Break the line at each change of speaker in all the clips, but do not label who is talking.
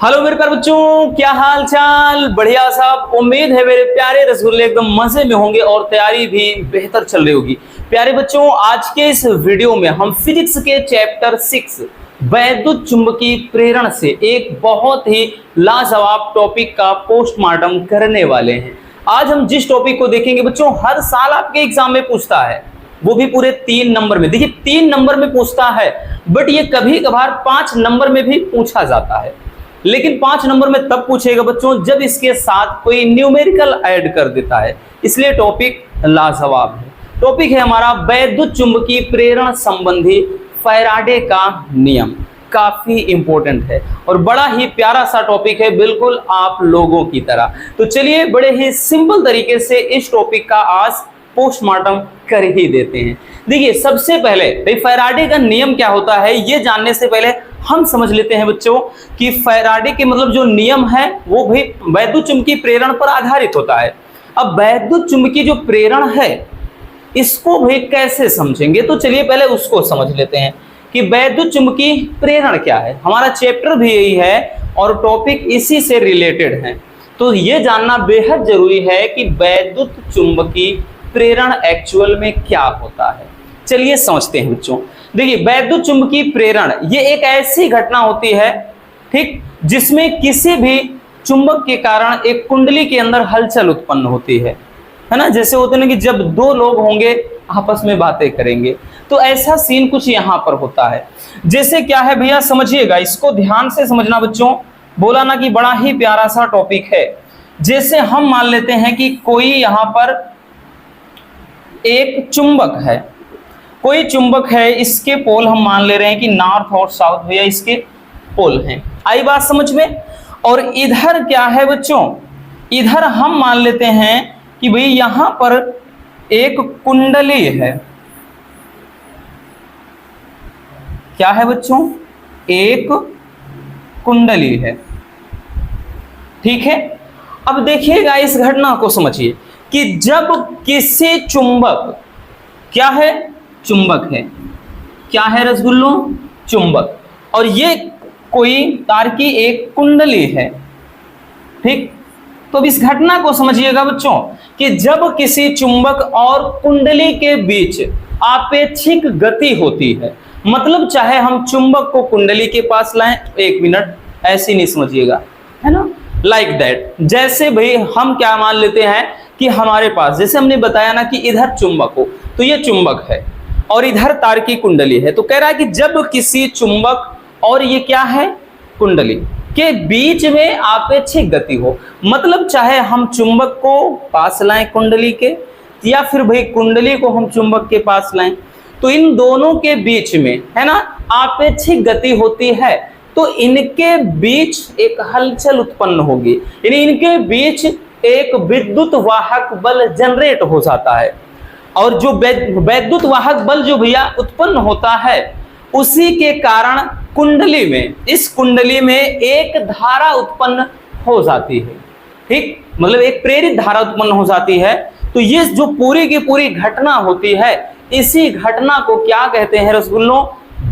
Hello मेरे प्यारे बच्चों, क्या हाल चाल? बढ़िया साहब। उम्मीद है मेरे प्यारे रसगुल्ले एकदम मजे में होंगे और तैयारी भी बेहतर चल रही होगी। प्यारे बच्चों, आज के इस वीडियो में हम फिजिक्स के चैप्टर 6 वैद्युत चुंबकीय प्रेरण से एक बहुत ही लाजवाब टॉपिक का पोस्टमार्टम करने वाले हैं। आज हम जिस टॉपिक को देखेंगे बच्चों, हर साल आपके एग्जाम में पूछता है, वो भी पूरे 3 नंबर में। देखिए 3 नंबर में पूछता है, बट ये कभी कभार 5 नंबर में भी पूछा जाता है। लेकिन 5 नंबर में तब पूछेगा बच्चों जब इसके साथ कोई न्यूमेरिकल ऐड कर देता है, इसलिए टॉपिक लाजवाब है। टॉपिक है हमारा वैद्युत चुंबकीय प्रेरण संबंधी फैराडे का नियम। काफी इंपॉर्टेंट है और बड़ा ही प्यारा सा टॉपिक है, बिल्कुल आप लोगों की तरह। तो चलिए बड़े ही सिंपल तरीके से इस टॉपिक का आज पोस्टमार्टम कर ही देते हैं। देखिए सबसे पहले भाई फैराडे का नियम क्या होता है ये जानने से पहले हम समझ लेते हैं बच्चों कि फैराडे के मतलब जो नियम है वो भाई वैद्युत चुंबकीय प्रेरण पर आधारित होता है। अब वैद्युत चुंबकीय जो प्रेरण है इसको भाई कैसे समझेंगे, तो चलिए पहले उसको समझ लेते हैं कि वैद्युत चुंबकीय प्रेरण क्या है। हमारा चैप्टर भी यही है और टॉपिक इसी से रिलेटेड है, तो ये जानना बेहद जरूरी है कि वैद्युत चुंबकीय प्रेरण एक्चुअल में क्या होता है। चलिए समझते हैं बच्चों। देखिए वैद्युत चुंबकीय प्रेरण ये एक ऐसी घटना होती है, ठीक, जिसमें किसी भी चुंबक के कारण एक कुंडली के अंदर हलचल उत्पन्न होती है ना। जैसे होते ना कि जब 2 लोग होंगे आपस में बातें करेंगे, तो ऐसा सीन कुछ यहाँ पर होता है। जैसे क्या है भैया समझिएगा, इसको ध्यान से समझना बच्चों। बोला ना कि बड़ा ही प्यारा सा टॉपिक है। जैसे हम मान लेते हैं कि कोई यहाँ पर एक चुंबक है, कोई चुंबक है, इसके पोल हम मान ले रहे हैं कि नॉर्थ और साउथ भैया इसके पोल हैं। आई बात समझ में। और इधर क्या है बच्चों, इधर हम मान लेते हैं कि भाई यहां पर एक कुंडली है। क्या है बच्चों, एक कुंडली है, ठीक है। अब देखिएगा इस घटना को समझिए कि जब किसी चुंबक, क्या है, चुंबक है, क्या है रसगुल्लो, चुंबक, और ये कोई तार की एक कुंडली है, ठीक। तो इस घटना को समझिएगा बच्चों कि जब किसी चुंबक और कुंडली के बीच आपेक्षिक गति होती है, मतलब चाहे हम चुंबक को कुंडली के पास लाएं, 1 मिनट ऐसे नहीं समझिएगा, है ना, लाइक दैट। जैसे भाई हम क्या मान लेते हैं कि हमारे पास, जैसे हमने बताया ना कि इधर चुंबक हो, तो ये चुंबक है और इधर तार की कुंडली है। तो कह रहा है कि जब किसी चुंबक और ये क्या है, कुंडली के बीच में आपेक्षिक गति हो, मतलब चाहे हम चुंबक को पास लाएं कुंडली के, या फिर भाई कुंडली को हम चुंबक के पास लाएं, तो इन दोनों के बीच में, है ना, आपेक्षिक गति होती है। तो इनके बीच एक हलचल उत्पन्न होगी, यानी इनके बीच एक विद्युत वाहक बल जनरेट हो जाता है। और जो वैद्युत वाहक बल जो भैया उत्पन्न होता है, उसी के कारण कुंडली में, इस कुंडली में एक धारा उत्पन्न हो जाती है, ठीक, मतलब एक प्रेरित धारा उत्पन्न हो जाती है। तो ये जो पूरी की पूरी घटना होती है, इसी घटना को क्या कहते हैं रसगुल्लों,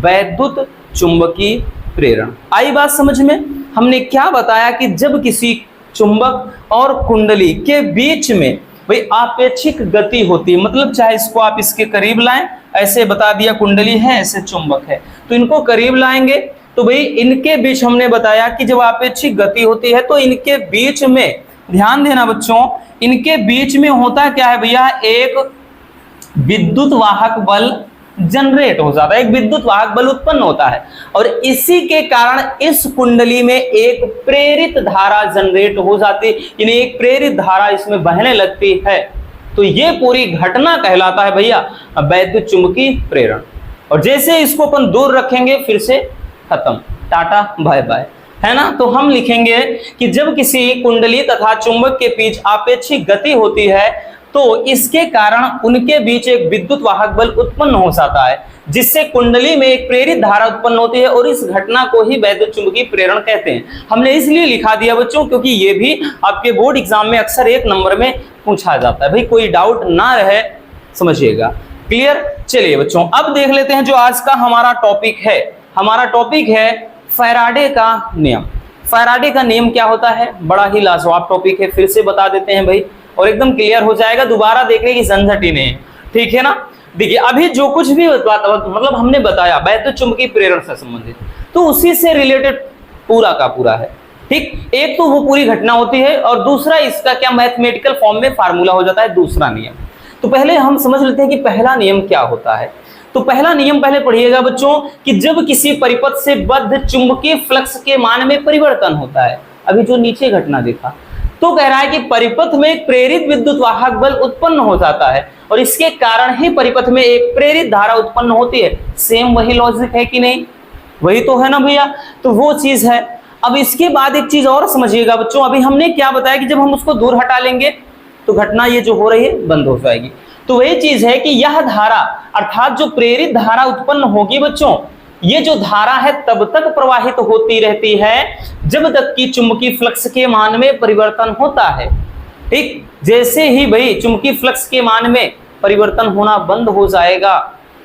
वैद्युत चुंबकीय प्रेरण। आई बात समझ में। हमने क्या बताया कि जब किसी चुंबक और कुंडली के बीच में भाई आपेक्षिक गति होती है, मतलब चाहे इसको आप इसके करीब लाएं, ऐसे बता दिया कुंडली है, ऐसे चुंबक है, तो इनको करीब लाएंगे तो भाई इनके बीच हमने बताया कि जब आपेक्षिक गति होती है तो इनके बीच में, ध्यान देना बच्चों, इनके बीच में होता क्या है भैया, एक विद्युत वाहक बल जनरेट हो जाता है, एक विद्युत वाहक बल उत्पन्न होता है, और इसी के कारण इस कुंडली में एक प्रेरित धारा जनरेट हो जाती है, यानी एक प्रेरित धारा इसमें बहने लगती है। तो ये पूरी घटना कहलाता है भैया वैद्युत चुंबकीय प्रेरण। और जैसे इसको अपन दूर रखेंगे फिर से खत्म, टाटा बाय बाय, है ना। तो हम लिखेंगे कि जब किसी कुंडली तथा चुंबक के बीच आपेक्षिक गति होती है तो इसके कारण उनके बीच एक विद्युत वाहक बल उत्पन्न हो जाता है, जिससे कुंडली में एक प्रेरित धारा उत्पन्न होती है, और इस घटना को ही वैद्युत चुंबकीय प्रेरण कहते हैं। हमने इसलिए लिखा दिया बच्चों क्योंकि ये भी आपके बोर्ड एग्जाम में अक्सर 1 नंबर में पूछा जाता है, भाई कोई डाउट ना रहे, समझिएगा। क्लियर। चलिए बच्चों अब देख लेते हैं जो आज का हमारा टॉपिक है। हमारा टॉपिक है फैराडे का नियम। फैराडे का नियम क्या होता है, बड़ा ही लाजवाब टॉपिक है, फिर से बता देते हैं भाई, और एकदम क्लियर हो जाएगा, दोबारा देखने की झंझट ही नहीं है, ठीक है ना। देखिए अभी जो कुछ भी मतलब हमने बताया वैद्युत चुंबकीय प्रेरण से संबंधित, तो उसी से रिलेटेड पूरा का पूरा है, ठीक। एक तो वो पूरी घटना होती है और दूसरा इसका क्या मैथमेटिकल फॉर्म में फार्मूला हो जाता है, दूसरा नियम। तो पहले हम समझ लेते हैं कि पहला नियम क्या होता है। तो पहला नियम पहले पढ़िएगा बच्चों कि जब किसी परिपथ से बद्ध चुंबकीय फ्लक्स के मान में परिवर्तन होता है, अभी जो नीचे घटना देखा, तो कह रहा है कि परिपथ में एक प्रेरित विद्युत वाहक बल उत्पन्न हो जाता है और इसके कारण ही परिपथ में एक प्रेरित धारा उत्पन्न होती है। सेम वही लॉजिक है कि नहीं, वही तो है ना भैया, तो वो चीज है। अब इसके बाद एक चीज और समझिएगा बच्चों, अभी हमने क्या बताया कि जब हम उसको दूर हटा लेंगे तो घटना ये जो हो रही है बंद हो जाएगी। तो वही चीज है कि यह धारा अर्थात जो प्रेरित धारा उत्पन्न होगी बच्चों, ये जो धारा है तब तक प्रवाहित होती रहती है जब तक कि चुंबकीय फ्लक्स के मान में परिवर्तन होता है, ठीक। जैसे ही भाई चुंबकीय फ्लक्स के मान में परिवर्तन होना बंद हो जाएगा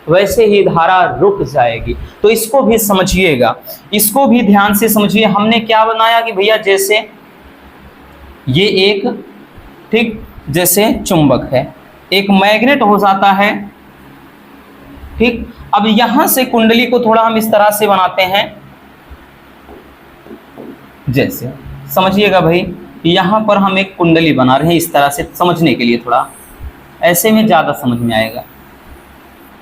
वैसे ही धारा रुक जाएगी। तो इसको भी समझिएगा, इसको भी ध्यान से समझिए। हमने क्या बनाया कि भैया जैसे ये एक, ठीक, जैसे चुंबक है, एक मैग्नेट हो जाता है, ठीक। अब यहां से कुंडली को थोड़ा हम इस तरह से बनाते हैं, जैसे समझिएगा भाई, यहां पर हम एक कुंडली बना रहे हैं इस तरह से, समझने के लिए थोड़ा ऐसे में ज्यादा समझ में आएगा,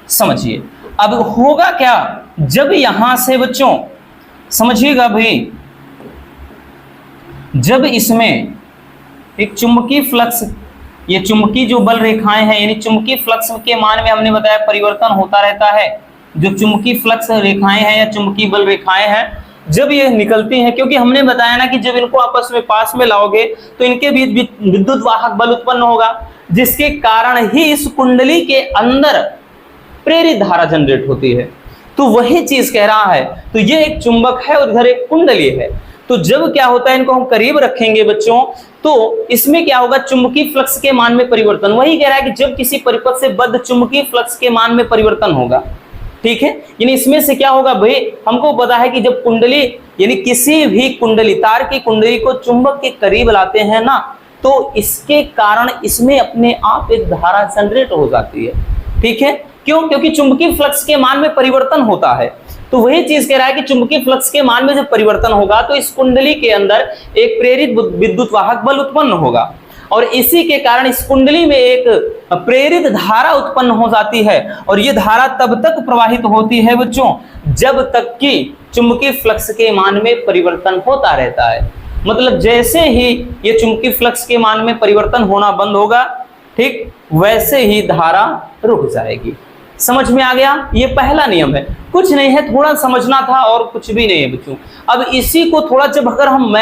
समझिए। अब होगा क्या, जब यहां से बच्चों समझिएगा भाई, जब इसमें एक चुंबकीय फ्लक्स, ये चुंबकीय जो बल रेखाएं हैं, यानी चुंबकीय फ्लक्स के मान में हमने बताया परिवर्तन होता रहता है। जो चुंबकीय फ्लक्स रेखाएं हैं या चुंबकीय बल रेखाएं हैं, जब ये निकलती हैं, क्योंकि हमने बताया ना कि जब इनको आपस में पास में लाओगे तो इनके बीच विद्युत वाहक बल उत्पन्न होगा, जिसके कारण ही इस कुंडली के अंदर प्रेरित धारा जनरेट होती है। तो वही चीज कह रहा है, तो ये एक चुंबक है और इधर एक कुंडली है। तो जब क्या होता है, इनको हम करीब रखेंगे बच्चों, तो इसमें क्या होगा, चुंबकीय फ्लक्स के मान में परिवर्तन। वही कह रहा है कि जब किसी परिपथ से बद्ध चुंबकीय फ्लक्स के मान में परिवर्तन होगा, ठीक है। यानी इसमें से क्या होगा भाई, हमको पता है कि जब कुंडली यानी किसी भी कुंडली, तार की कुंडली को चुंबक के करीब लाते हैं ना, तो इसके कारण इसमें अपने आप एक धारा जनरेट हो जाती है, ठीक है। क्यों, क्योंकि चुंबकीय फ्लक्स के मान में परिवर्तन होता है। तो वही चीज कह रहा है कि चुंबकीय फ्लक्स के मान में जब परिवर्तन होगा तो इस कुंडली के अंदर एक प्रेरित विद्युत वाहक बल उत्पन्न होगा और इसी के कारण इस कुंडली में एक प्रेरित धारा उत्पन्न हो जाती है और ये धारा तब तक प्रवाहित होती है बच्चों जब तक कि चुंबकीय फ्लक्स के मान में परिवर्तन होता रहता है। मतलब जैसे ही ये चुंबकीय फ्लक्स के मान में परिवर्तन होना बंद होगा, ठीक, वैसे ही धारा रुक जाएगी। समझ में आ गया, ये पहला नियम है। कुछ नहीं है, थोड़ा समझना था और कुछ भी नहीं है बच्चों। अब इसी को थोड़ा जब अगर हम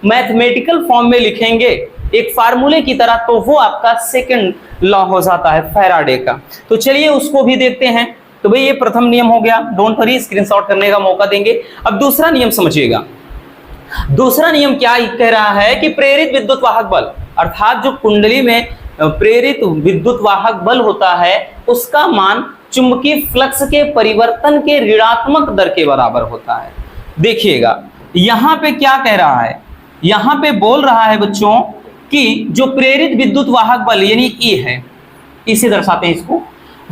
मैथमेटिकल फॉर्म में लिखेंगे एक फार्मूले की तरह, तो वो आपका सेकंड लॉ हो जाता है फैराडे का। तो चलिए उसको भी देखते हैं। तो भाई ये प्रथम नियम हो गया, डोंट वरी, स्क्रीनशॉट करने का मौका देंगे। अब दूसरा नियम समझिएगा। दूसरा नियम क्या कह रहा है कि प्रेरित विद्युत वाहक बल, अर्थात जो कुंडली में प्रेरित विद्युत वाहक बल होता है उसका मान चुंबकीय फ्लक्स के परिवर्तन के ऋणात्मक दर के बराबर होता है। देखिएगा यहां पे क्या कह रहा है, यहां पे बोल रहा है बच्चों कि जो प्रेरित विद्युत वाहक बल यानी E है, इसे दर्शाते हैं इसको,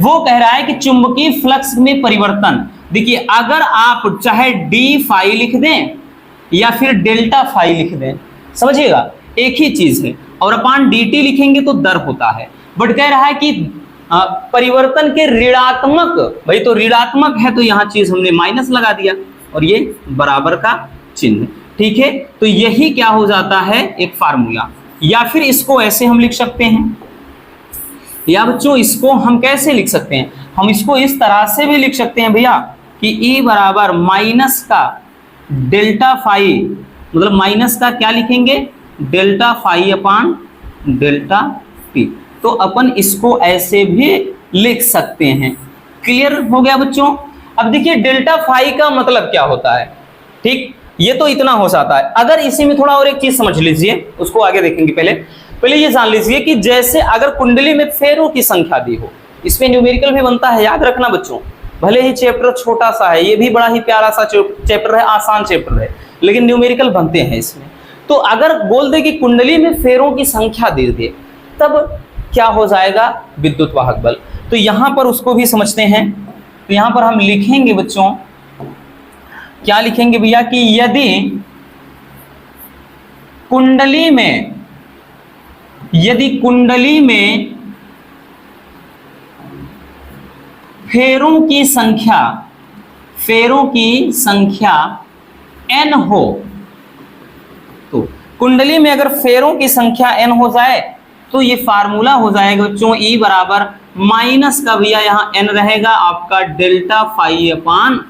वो कह रहा है कि चुंबकीय फ्लक्स में परिवर्तन। देखिए अगर आप चाहे d फाई लिख दें या फिर डेल्टा फाई लिख दें, समझिएगा एक ही चीज है, और अपान dt लिखेंगे तो दर होता है। बट कह रहा है कि परिवर्तन के ऋणात्मक, भाई तो ऋणात्मक है तो यहां चीज हमने माइनस लगा दिया और ये बराबर का चिन्ह, ठीक है। तो यही क्या हो जाता है एक फार्मूला। या फिर इसको ऐसे हम लिख सकते हैं, या बच्चों इसको हम कैसे लिख सकते हैं, हम इसको इस तरह से भी लिख सकते हैं भैया कि E बराबर माइनस का डेल्टा फाई, मतलब माइनस का क्या लिखेंगे, delta phi upon delta T. तो अपन इसको ऐसे भी लिख सकते हैं। क्लियर हो गया बच्चों। अब देखिए डेल्टा फाई का मतलब क्या होता है, ठीक, ये तो इतना हो जाता है। अगर इसी में थोड़ा और एक चीज समझ लीजिए, उसको आगे देखेंगे। पहले ये जान लीजिए कि जैसे अगर कुंडली में फेरों की संख्या दी हो, इसमें न्यूमेरिकल भी बनता है, याद रखना बच्चों। भले ही चैप्टर छोटा सा है, ये भी बड़ा ही प्यारा सा चैप्टर है, आसान चैप्टर है, लेकिन न्यूमेरिकल बनते हैं इसमें। तो अगर बोल दे कि कुंडली में फेरों की संख्या दे दे, तब क्या हो जाएगा, विद्युत वाहक बल। तो यहां पर उसको भी समझते हैं। तो यहां पर हम लिखेंगे बच्चों, क्या लिखेंगे भैया, कि यदि कुंडली में फेरों की संख्या n हो, तो कुंडली में अगर फेरों की संख्या n हो जाए तो ये फार्मूला हो जाएगा बच्चों E बराबर माइनस का भैया यहाँ n रहेगा आपका delta phi upon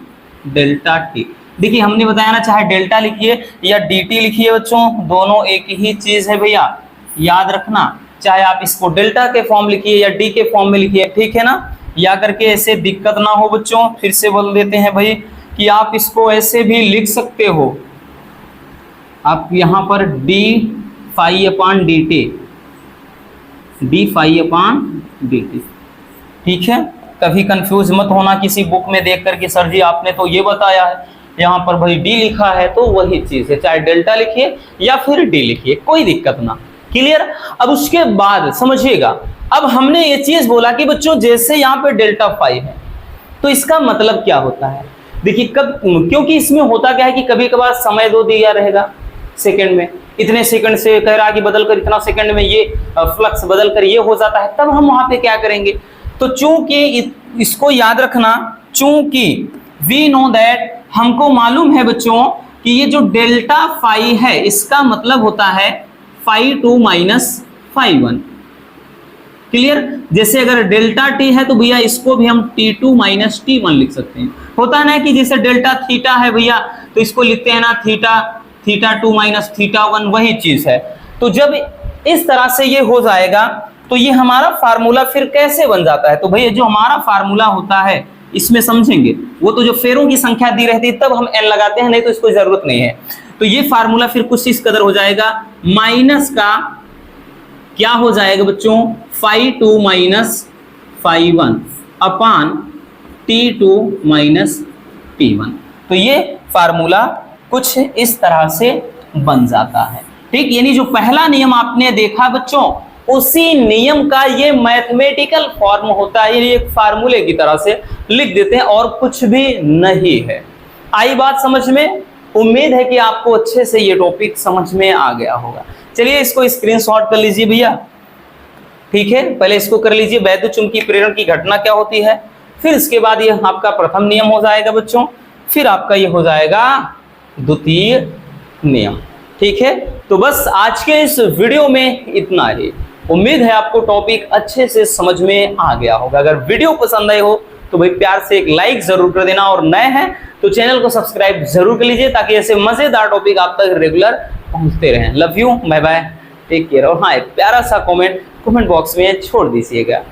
delta T. देखिए हमने बताया ना, चाहे डेल्टा लिखिए या dt लिखिए बच्चों, दोनों एक ही चीज है भैया, याद रखना। चाहे आप इसको डेल्टा के फॉर्म लिखिए या डी के फॉर्म में लिखिए, ठीक है ना, या करके ऐसे दिक्कत ना हो बच्चों। फिर से बोल देते हैं भाई कि आप इसको ऐसे भी लिख सकते हो, आप यहाँ पर डी फाई अपान डी टी, ठीक है। कभी कंफ्यूज मत होना किसी बुक में देख कर कि सर जी आपने तो ये बताया है, यहाँ पर भाई डी लिखा है, तो वही चीज है, चाहे डेल्टा लिखिए या फिर डी लिखिए, कोई दिक्कत ना। क्लियर। अब उसके बाद समझिएगा, अब हमने ये चीज बोला कि बच्चों जैसे यहाँ पे डेल्टा फाई है तो इसका मतलब क्या होता है। देखिए क्योंकि इसमें होता क्या है कि कभी कभार समय दो दिया रहेगा सेकंड में, इतने सेकंड से कह रहा कि बदल कर इतना सेकंड में ये फ्लक्स बदल कर ये हो जाता है, तब हम वहां पे क्या करेंगे। तो चूंकि इसको याद रखना, चूंकि वी नो दैट, हमको मालूम है बच्चों कि ये जो डेल्टा फाई है इसका मतलब होता है phi two minus phi one. Clear. जैसे अगर डेल्टा टी है तो भैया इसको भी हम T2 माइनस T1 लिख सकते हैं। होता है ना कि जैसे डेल्टा थीटा है भैया तो इसको लिखते हैं ना थीटा 2 माइनस थीटा 1, वही चीज है। तो जब इस तरह से ये हो जाएगा तो ये हमारा फार्मूला फिर कैसे बन जाता है। तो भैया जो हमारा फार्मूला होता है इसमें समझेंगे, वो तो जो फेरों की संख्या दी रहती है तब हम n लगाते हैं, नहीं तो इसको जरूरत नहीं है। तो ये फार्मूला फिर कुछ इस कदर हो जाएगा, माइनस का क्या हो जाएगा बच्चों, फाई 2 माइनस फाई 1 अपान T2 माइनस T1। तो ये फार्मूला कुछ इस तरह से बन जाता है, ठीक। यानी जो पहला नियम आपने देखा बच्चों, उसी नियम का ये मैथमेटिकल फॉर्म होता है, ये एक फार्मूले की तरह से लिख देते हैं और कुछ भी नहीं है। आई बात समझ में। उम्मीद है कि आपको अच्छे से ये टॉपिक समझ में आ गया होगा। चलिए इसको स्क्रीनशॉट कर लीजिए भैया, ठीक है। पहले इसको कर लीजिए, वैद्युत चुंबकीय प्रेरण की घटना क्या होती है, फिर इसके बाद ये आपका प्रथम नियम हो जाएगा बच्चों, फिर आपका ये हो जाएगा द्वितीय नियम, ठीक है। तो बस आज के इस वीडियो में इतना ही। उम्मीद है आपको टॉपिक अच्छे से समझ में आ गया होगा। अगर वीडियो पसंद आए हो तो भाई प्यार से एक लाइक जरूर कर देना, और नए हैं तो चैनल को सब्सक्राइब जरूर कर लीजिए ताकि ऐसे मजेदार टॉपिक आप तक रेगुलर पहुंचते रहें। Love you, bye bye, take care. और हाँ, एक प्यारा सा कमेंट बॉक्स में छोड़ दीजिएगा।